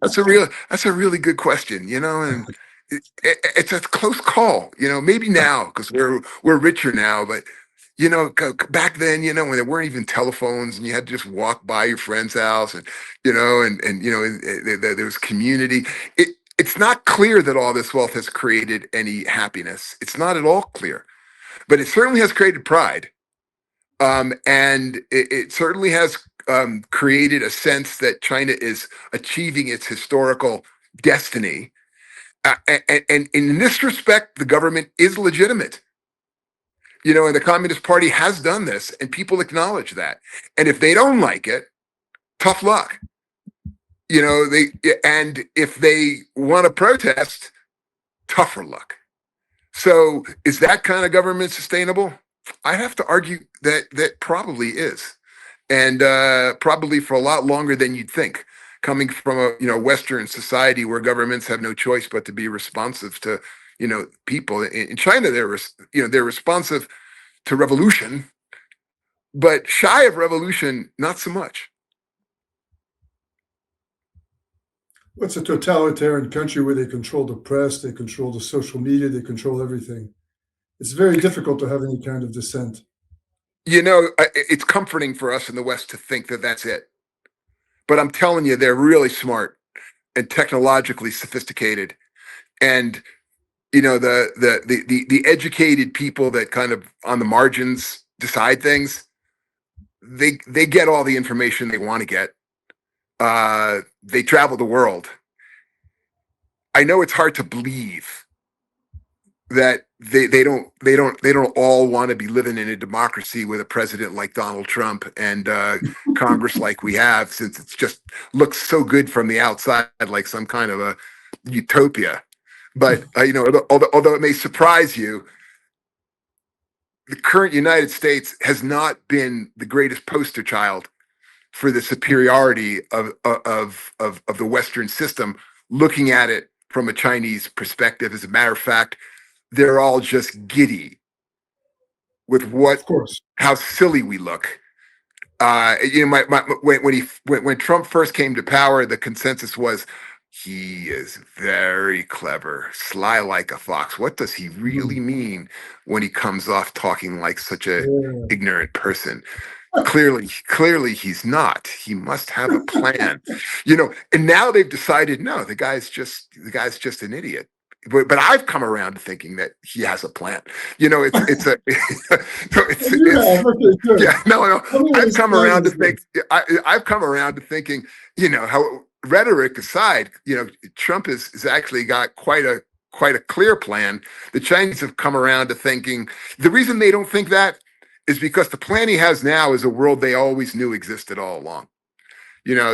that's a really good question, and it's a close call, maybe now because we're richer now, but back then, when there weren't even telephones and you had to just walk by your friend's house and there was community. It's not clear that all this wealth has created any happiness. It's not at all clear, but it certainly has created pride. And it certainly has created a sense that China is achieving its historical destiny. And in this respect, the government is legitimate. And the Communist Party has done this, and people acknowledge that. And if they don't like it, tough luck. And if they want to protest, tougher luck. So is that kind of government sustainable? I have to argue that probably is, and probably for a lot longer than you'd think. Coming from a Western society where governments have no choice but to be responsive to people. In China, they're responsive to revolution, but shy of revolution, not so much. What's a totalitarian country where they control the press, they control the social media, they control everything. It's very difficult to have any kind of dissent. It's comforting for us in the West to think that that's it. But I'm telling you, they're really smart and technologically sophisticated. And the educated people that kind of on the margins decide things, they get all the information they want to get. They travel the world. I know it's hard to believe that they don't all want to be living in a democracy with a president like Donald Trump and Congress like we have, since it's just looks so good from the outside, like some kind of a utopia. But although it may surprise you, the current United States has not been the greatest poster child for the superiority of the Western system, looking at it from a Chinese perspective. As a matter of fact, they're all just giddy with Of course. how silly we look. When Trump first came to power, the consensus was he is very clever, sly like a fox. What does he really mean when he comes off talking like such a Yeah. ignorant person? Clearly he's not. He must have a plan. And now they've decided, no, the guy's just an idiot. But I've come around to thinking that he has a plan. It's a You have, okay, good. yeah, no. Tell me what I've his come plan around to is then. think. I've come around to thinking, how rhetoric aside, Trump has actually got quite a clear plan. The Chinese have come around to thinking the reason they don't think that is because the plan he has now is a world they always knew existed all along.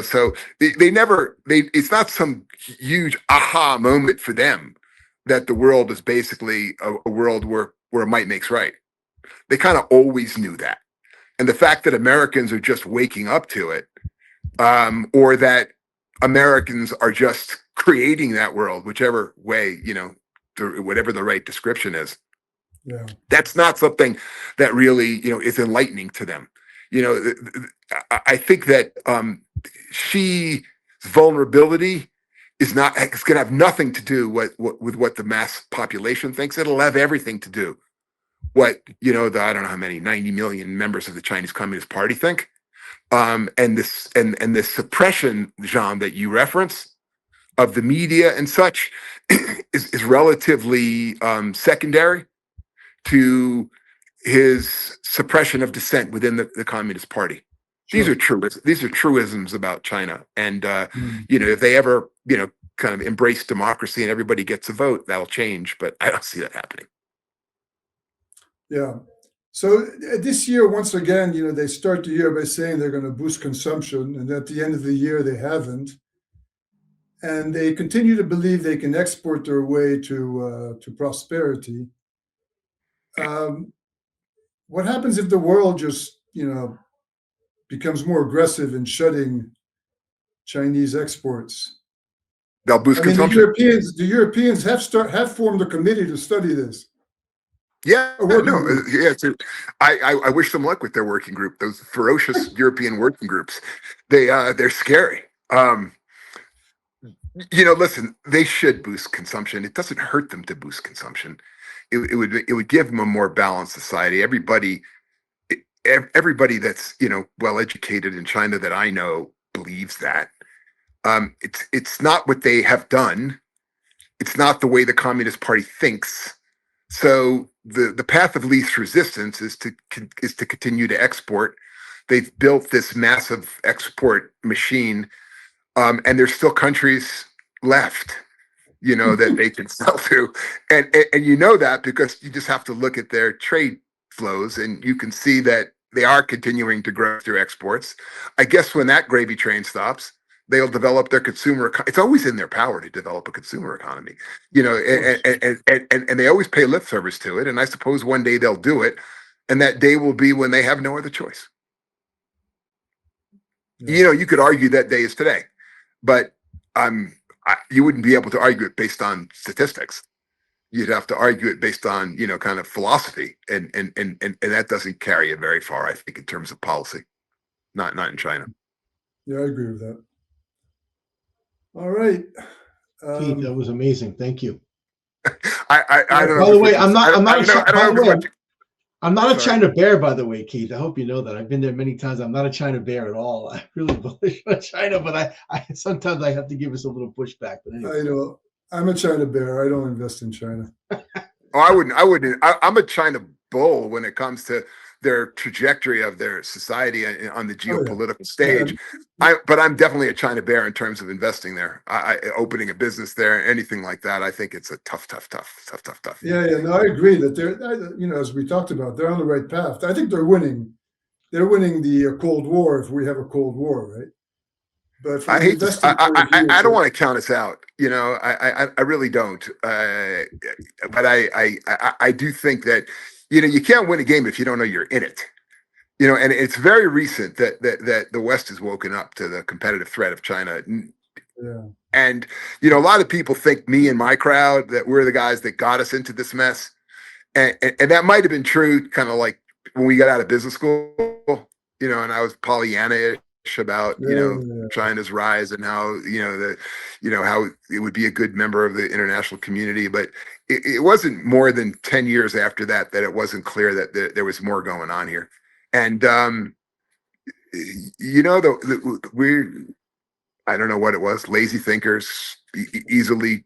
So it's not some huge aha moment for them that the world is basically a world where might makes right. They kind of always knew that. And the fact that Americans are just waking up to it, or that Americans are just creating that world, whichever way, whatever the right description is, Yeah. that's not something that really, is enlightening to them. I think that Xi's vulnerability it's going to have nothing to do with what the mass population thinks. It'll have everything to do what I don't know how many 90 million members of the Chinese Communist Party think. And this suppression, Jean, that you reference of the media and such is relatively secondary to his suppression of dissent within the Communist Party. These Sure. are true. These are truisms about China. And Mm. if they ever kind of embrace democracy and everybody gets a vote, that'll change. But I don't see that happening. Yeah. So this year, once again, they start the year by saying they're going to boost consumption, and at the end of the year, they haven't. And they continue to believe they can export their way to prosperity. What happens if the world just, becomes more aggressive in shutting Chinese exports? They'll boost I mean, consumption. the Europeans have formed a committee to study this. Yeah, A working no, group. yeah. I wish them luck with their working group. Those ferocious European working groups, they're scary. Listen, they should boost consumption. It doesn't hurt them to boost consumption. It would give them a more balanced society. Everybody that's well educated in China that I know believes that. It's not what they have done. It's not the way the Communist Party thinks. So the path of least resistance is to continue to export. They've built this massive export machine, and there's still countries left, that they can sell to, and that because you just have to look at their trade flows, and you can see that they are continuing to grow through exports. I guess when that gravy train stops, they'll develop their consumer. It's always in their power to develop a consumer economy, and they always pay lip service to it. And I suppose one day they'll do it, and that day will be when they have no other choice. Yeah. You could argue that day is today, but you wouldn't be able to argue it based on statistics. You'd have to argue it based on kind of philosophy, and that doesn't carry you very far, I think, in terms of policy. Not in China. Yeah, I agree with that. All right. Keith, that was amazing. Thank you. I don't know. By the way, I'm not a Sorry. China bear, by the way, Keith. I hope you know that. I've been there many times. I'm not a China bear at all. I'm really bullish on China, but I sometimes I have to give us a little pushback. But anyway. I know. I'm a China bear. I don't invest in China. I wouldn't. I'm a China bull when it comes to their trajectory of their society on the geopolitical stage. But I'm definitely a China bear in terms of investing there. Opening a business there, anything like that. I think it's a tough. Yeah. No, I agree that they're, as we talked about, they're on the right path. I think they're winning. They're winning the Cold War if we have a Cold War, right? But I hate this. I don't want to count us out. I really don't. But I do think that you can't win a game if you don't know you're in it. And it's very recent that the West has woken up to the competitive threat of China. Yeah. And a lot of people think me and my crowd that we're the guys that got us into this mess, and that might have been true, kind of like when we got out of business school. And I was Pollyanna-ish about China's rise and how how it would be a good member of the international community, but it wasn't more than 10 years after that it wasn't clear that there was more going on here. And I don't know what it was, lazy thinkers, easily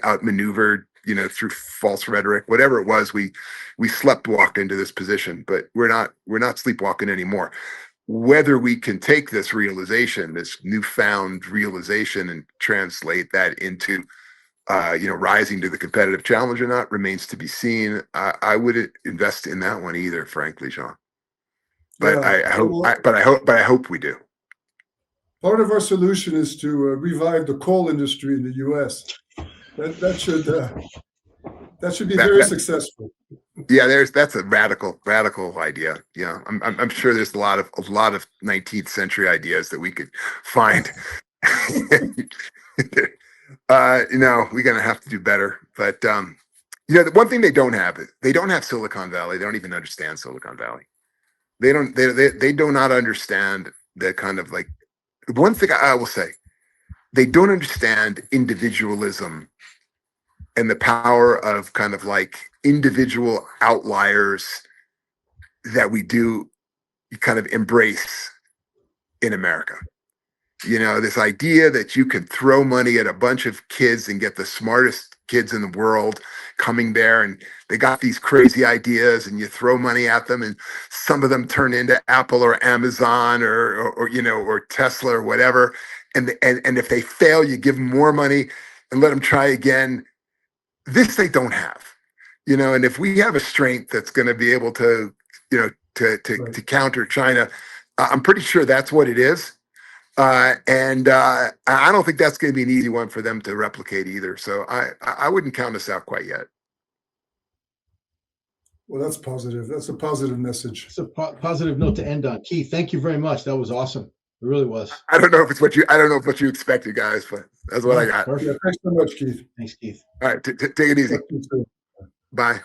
outmaneuvered through false rhetoric, whatever it was. We sleptwalked into this position, but we're not sleepwalking anymore. Whether we can take this realization, this newfound realization, and translate that into, rising to the competitive challenge or not remains to be seen. I wouldn't invest in that one either, frankly, Jean. But I hope we do. Part of our solution is to revive the coal industry in the U.S. That should be very successful. Yeah, that's a radical idea. Yeah, I'm sure there's a lot of 19th century ideas that we could find. We're gonna have to do better. But the one thing they don't have Silicon Valley. They don't even understand Silicon Valley. They do not understand the kind of, like, one thing I will say, they don't understand individualism and the power of kind of like individual outliers that we do kind of embrace in America. This idea that you can throw money at a bunch of kids and get the smartest kids in the world coming there, and they got these crazy ideas, and you throw money at them, and some of them turn into Apple or Amazon or Tesla or whatever. And if they fail, you give them more money and let them try again. This they don't have, and if we have a strength that's going to be able to, to counter China, I'm pretty sure that's what it is. And I don't think that's going to be an easy one for them to replicate either. So I wouldn't count us out quite yet. Well, that's positive. That's a positive message. It's a positive note to end on. Keith, thank you very much. That was awesome. It really was. I don't know if it's what you expected, guys, but that's what I got. Yeah, thanks so much, Keith. Thanks, Keith. All right, take it easy. Bye.